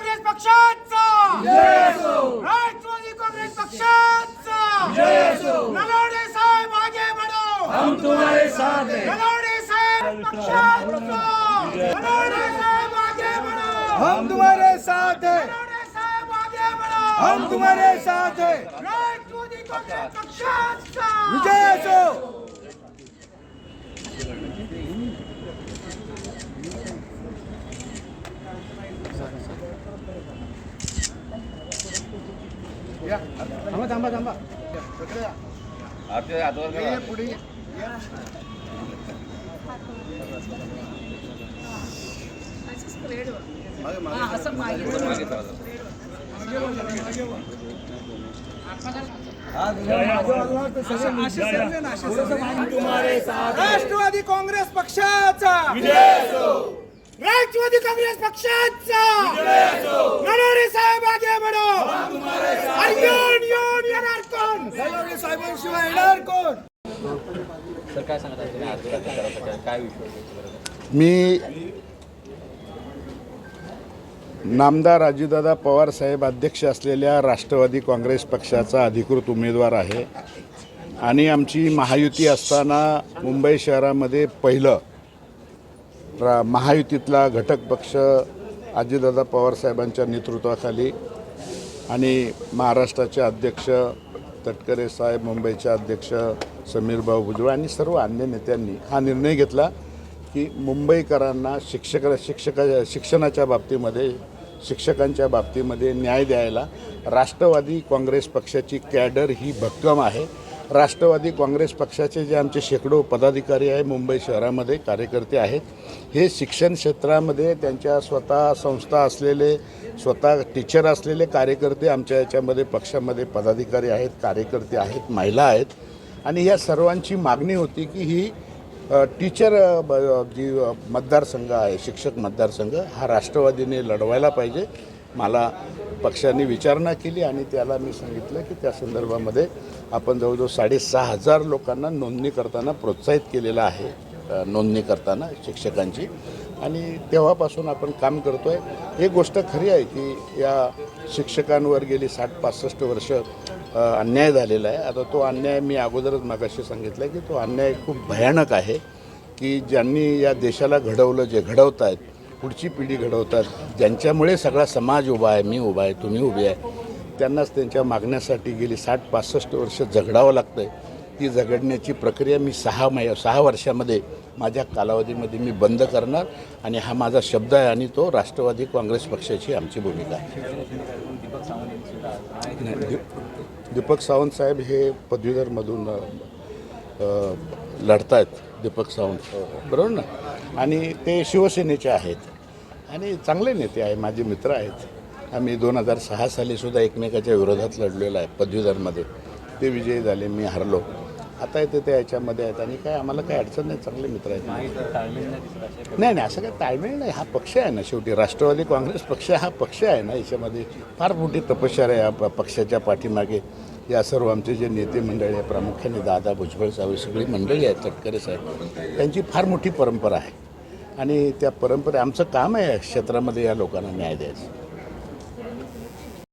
काँग्रेस पक्षाचा राष्ट्रवादी काँग्रेस पक्षाचा नलावडे साहेब आगे बढ़ो, हम तुम्हारे साथ हैं। नलावडे साहेब पक्षाचा नलावडे साहेब आगे बढ़ो, हम तुम्हारे साथ हैं। नलावडे साहेब आगे बढ़ो, हम तुम्हारे साथ हैं। राष्ट्रवादी काँग्रेस पक्षाचा विजय असो। थांबा थांबा पुढे राष्ट्रवादी काँग्रेस पक्षाचा राष्ट्रवादी काँग्रेस पक्षाचा नलावडे साहेब आगे बढ़ो, येऊन येणार कोण, नलावडे साहेबांशिवाय येणार कोण? सर काय सांगता तुम्ही आजच्या काय विषय? मी नामदार अजितदादा पवार साहेब अध्यक्ष असलेल्या राष्ट्रवादी काँग्रेस पक्षाचा अधिकृत उमेदवार आहे आणि आमची महायुती असताना मुंबई शहरामध्ये पहिलं महायुतीतला घटक पक्ष अजितदादा पवार साहेबांच्या नेतृत्वाखाली आणि महाराष्ट्राचे अध्यक्ष तटकरे साहेब, मुंबईचे अध्यक्ष समीरभाऊ भुजबळ आणि सर्व अन्य नेत्यांनी हा निर्णय घेतला की मुंबईकरांना शिक्षणाच्या बाबतीमध्ये शिक्षकांच्या बाबतीमध्ये न्याय द्यायला राष्ट्रवादी काँग्रेस पक्षाची कॅडर ही भक्कम आहे। राष्ट्रवादी काँग्रेस पक्षाचे जे आमचे शेकडो पदाधिकारी आहे, मुंबई शहरामध्ये कार्यकर्ते आहेत, हे शिक्षण क्षेत्रामध्ये त्यांच्या स्वतः संस्था असलेले, स्वतः टीचर असलेले कार्यकर्ते आमच्या याच्यामध्ये पक्षामध्ये पदाधिकारी आहेत, कार्यकर्ते आहेत, महिला आहेत आणि या सर्वांची मागणी होती की ही टीचर जी मतदारसंघ आहे, शिक्षक मतदारसंघ हा राष्ट्रवादीने लढवायला पाहिजे। मला पक्षाने विचारणा केली आणि त्याला मी सांगितलं की त्या संदर्भामध्ये आपण जवळजवळ 6,500 लोकांना नोंदणी करताना प्रोत्साहित केलेलं आहे, नोंदणी करताना शिक्षकांची, आणि तेव्हापासून आपण काम करतो आहे। एक गोष्ट खरी आहे की या शिक्षकांवर गेली 60-65 वर्ष अन्याय झालेला आहे। आता तो अन्याय मी अगोदरच मागाशी सांगितलं की तो अन्याय खूप भयानक आहे की ज्यांनी या देशाला घडवलं, जे घडवत आहेत, पुढची पिढी घडवतात, ज्यांच्यामुळे सगळा समाज उभा आहे, मी उभा आहे, तुम्ही उभे आहे, त्यांनाच त्यांच्या मागण्यासाठी गेली 60-65 वर्ष झगडावं लागतं आहे। ती झगडण्याची प्रक्रिया मी 6 वर्षामध्ये माझ्या कालावधीमध्ये मी बंद करणार आणि हा माझा शब्द आहे आणि तो राष्ट्रवादी काँग्रेस पक्षाची आमची भूमिका आहे। दीपक सावंत साहेब हे पदवीधरमधून लढत आहेत, दीपक सावंत, बरोबर ना, आणि ते शिवसेनेचे आहेत आणि चांगले नेते आहे, माझे मित्र आहेत। आम्ही 2006 सालीसुद्धा एकमेकाच्या विरोधात लढलेलो आहे पदवीधरमध्ये, ते विजयी झाले, मी हरलो, आता येते ते याच्यामध्ये आहेत आणि काय आम्हाला काही अडचण नाही, चांगले मित्र आहेत। नाही असं काही ताळमेळ नाही, हा पक्ष आहे ना, शेवटी राष्ट्रवादी काँग्रेस पक्ष हा पक्ष आहे ना, याच्यामध्ये फार मोठी तपश्चर्या आहे या पक्षाच्या पाठीमागे। या सर्व आमचे जे नेते मंडळी आहे, प्रामुख्याने दादा भुजबळ साहेब, सगळी मंडळी आहेत, तटकरे साहेब, त्यांची फार मोठी परंपरा आहे आणि त्या परंपरे आमचं काम आहे क्षेत्रामध्ये या लोकांना न्याय द्यायचं।